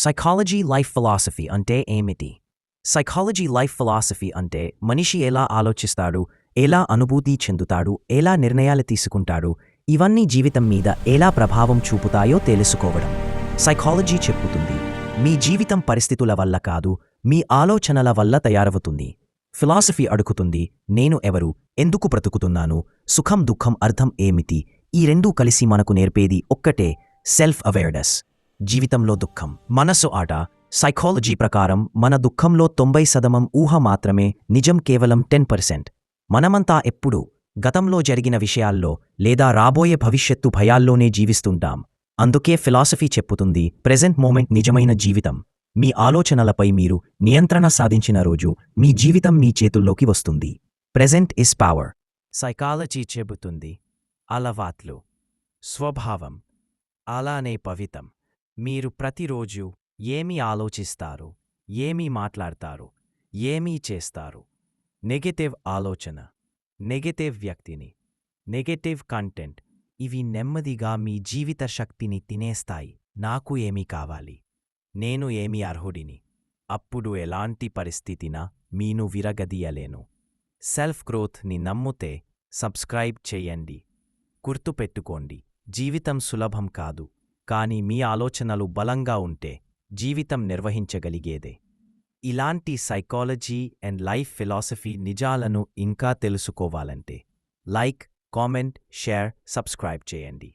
Psychology life philosophy అంటే ఏమిటి? Psychology life philosophy అంటే మనిషి ఎలా ఆలోచిస్తాడు, ఎలా అనుభూతి చెందుతాడు, ఎలా నిర్ణయాలు తీసుకుంటాడు, ఇవన్నీ జీవితం మీద ఎలా ప్రభావం చూపుతాయో తెలుసుకోవడం. సైకాలజీ చెప్పుతుంది, మీ జీవితం పరిస్థితుల వల్ల కాదు, మీ ఆలోచనల వల్ల తయారవుతుంది. ఫిలాసఫీ అడుగుతుంది, నేను ఎవరు, ఎందుకు బ్రతుకుతున్నాను, సుఖం దుఃఖం అర్థం ఏమిటి? ఈ రెండూ కలిసి మనకు నేర్పేది ఒక్కటే, సెల్ఫ్ అవేర్నెస్. జీవితంలో దుఃఖం మనసు ఆట. సైకాలజీ ప్రకారం మన దుఃఖంలో 90% ఊహ మాత్రమే, నిజం కేవలం 10%. మనమంతా ఎప్పుడూ గతంలో జరిగిన విషయాల్లో లేదా రాబోయే భవిష్యత్తు భయాల్లోనే జీవిస్తుంటాం. అందుకే ఫిలాసఫీ చెప్పుతుంది, ప్రెజెంట్ మూమెంట్ నిజమైన జీవితం. మీ ఆలోచనలపై మీరు నియంత్రణ సాధించిన రోజు మీ జీవితం మీ చేతుల్లోకి వస్తుంది. Present is power. సైకాలజీ చెబుతుంది, అలవాట్లు, స్వభావం, అలానే పవితం. మీరు ప్రతిరోజు ఏమి ఆలోచిస్తారు, ఏమి మాట్లాడతారు, ఏమీ చేస్తారు. నెగటివ్ ఆలోచన, నెగటివ్ వ్యక్తిని, నెగటివ్ కంటెంట్, ఇవి నెమ్మదిగా మీ జీవిత శక్తిని తినేస్తాయి. నాకు ఏమి కావాలి, నేను ఏమి అర్హుడిని, అప్పుడు ఎలాంటి పరిస్థితినా మీను విరగదీయలేను. సెల్ఫ్ గ్రోత్ని నమ్ముతే సబ్స్క్రైబ్ చేయండి. గుర్తుపెట్టుకోండి, జీవితం సులభం కాదు, కానీ మీ ఆలోచనలు బలంగా ఉంటే జీవితం నిర్వహించగలిగేదే. ఇలాంటి సైకాలజీ అండ్ లైఫ్ ఫిలాసఫీ నిజాలను ఇంకా తెలుసుకోవాలంటే లైక్, కామెంట్, షేర్, సబ్స్క్రైబ్ చేయండి.